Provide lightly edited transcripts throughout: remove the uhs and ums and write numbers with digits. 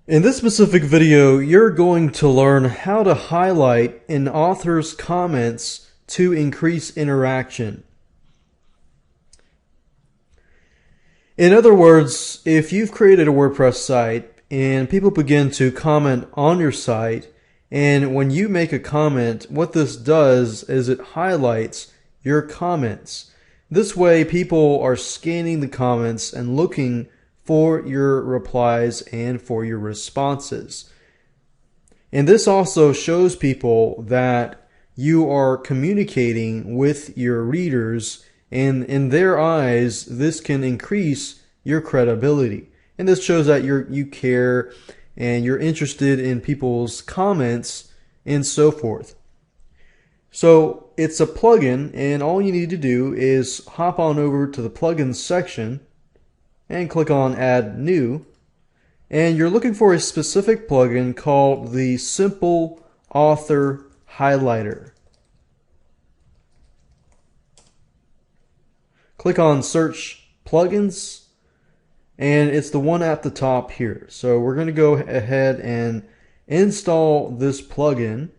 In this specific video, you're going to learn how to highlight an author's comments to increase interaction. In other words, if you've created a WordPress site and people begin to comment on your site, and when you make a comment, what this does is it highlights your comments. This way, people are scanning the comments and looking for your replies and for your responses. And this also shows people that you are communicating with your readers, and in their eyes, this can increase your credibility. And this shows that you care and you're interested in people's comments and so forth. So it's a plugin, and all you need to do is hop on over to the plugins section and click on Add New, and you're looking for a specific plugin called the Simple Author Highlighter. Click on Search Plugins, and it's the one at the top here. So we're going to go ahead and install this plugin.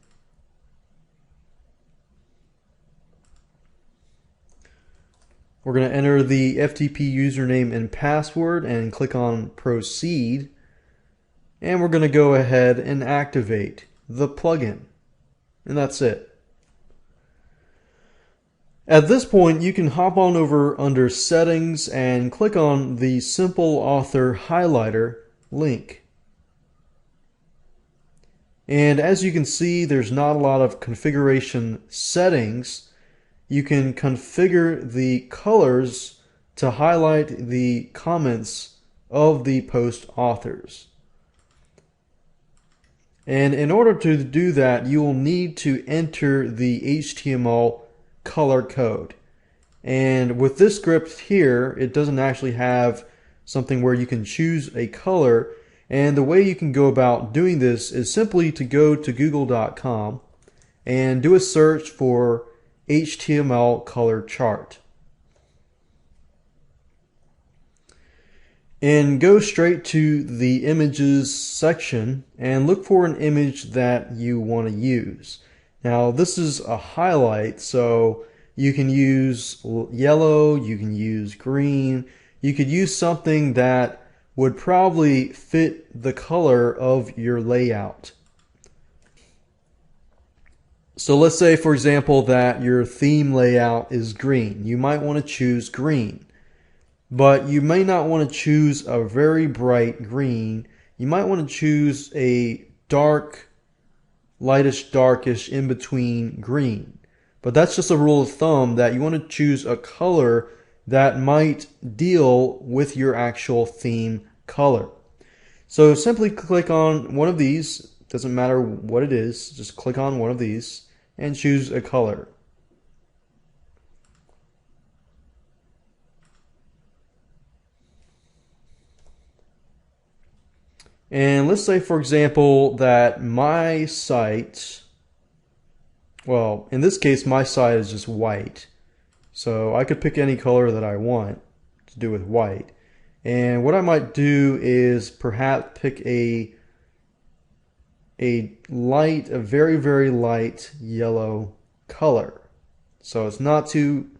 We're going to enter the FTP username and password and click on Proceed. And we're going to go ahead and activate the plugin. And that's it. At this point, you can hop on over under Settings and click on the Simple Author Highlighter link. And as you can see, there's not a lot of configuration settings. You can configure the colors to highlight the comments of the post authors. And in order to do that, you will need to enter the HTML color code. And with this script here, it doesn't actually have something where you can choose a color. And the way you can go about doing this is simply to go to google.com and do a search for HTML color chart. And go straight to the images section and look for an image that you want to use. Now this is a highlight, so you can use yellow, you can use green, you could use something that would probably fit the color of your layout. So let's say, for example, that your theme layout is green. You might want to choose green, but you may not want to choose a very bright green. You might want to choose a dark, lightish, darkish, in between green. But that's just a rule of thumb that you want to choose a color that might deal with your actual theme color. So simply click on one of these. Doesn't matter what it is, just click on one of these and choose a color. And let's say, for example, that my site, well, in this case, my site is just white. So I could pick any color that I want to do with white. And what I might do is perhaps pick a very, very light yellow color. So it's not too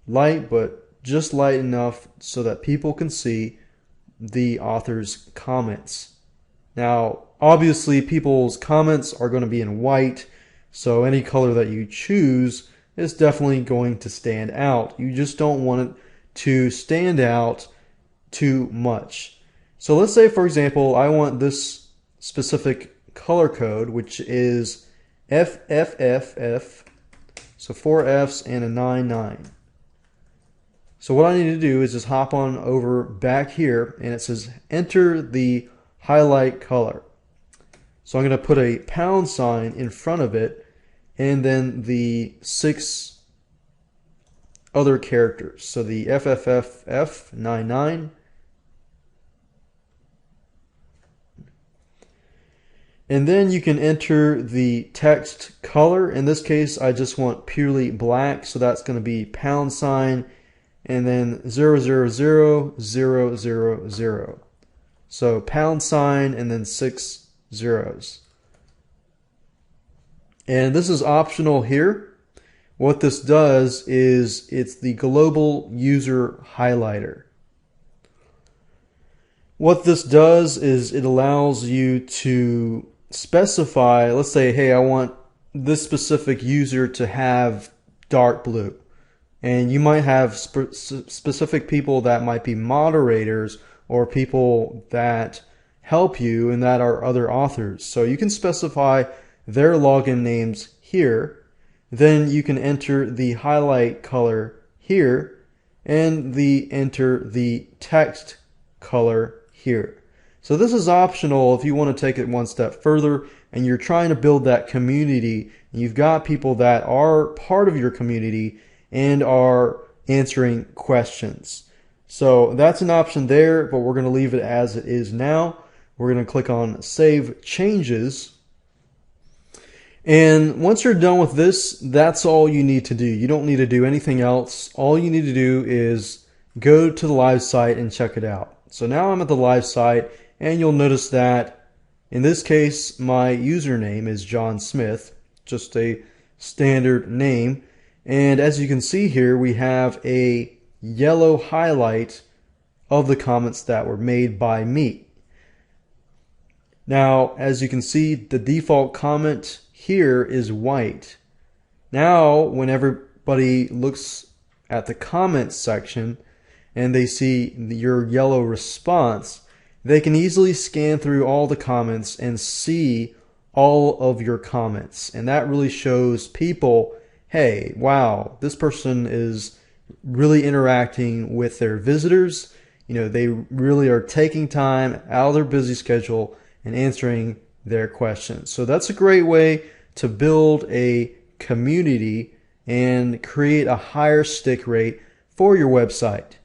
light, but just light enough so that people can see the author's comments. Now, obviously, people's comments are going to be in white, so any color that you choose is definitely going to stand out. You just don't want it to stand out too much. So let's say, for example, I want this specific color code, which is FFFF, so 4 F's and a 99. So what I need to do is just hop on over back here, and it says enter the highlight color. So I'm going to put a pound sign in front of it, and then the 6 other characters. So the FFFF99. And then you can enter the text color. In this case, I just want purely black, so that's going to be pound sign and then 000,000. So # and then 6 zeros. And this is optional here. What this does is it's the global user highlighter. What this does is it allows you to specify, let's say, hey, I want this specific user to have dark blue. And you might have specific people that might be moderators or people that help you and that are other authors. So you can specify their login names here. Then you can enter the highlight color here and enter the text color here. So this is optional if you want to take it one step further and you're trying to build that community and you've got people that are part of your community and are answering questions. So that's an option there, but we're going to leave it as it is now. We're going to click on Save Changes. And once you're done with this, that's all you need to do. You don't need to do anything else. All you need to do is go to the live site and check it out. So now I'm at the live site, and you'll notice that in this case, my username is John Smith, just a standard name. And as you can see here, we have a yellow highlight of the comments that were made by me. Now, as you can see, the default comment here is white. Now, when everybody looks at the comments section and they see your yellow response, they can easily scan through all the comments and see all of your comments. And that really shows people, hey, wow, this person is really interacting with their visitors. You know, they really are taking time out of their busy schedule and answering their questions. So that's a great way to build a community and create a higher stick rate for your website.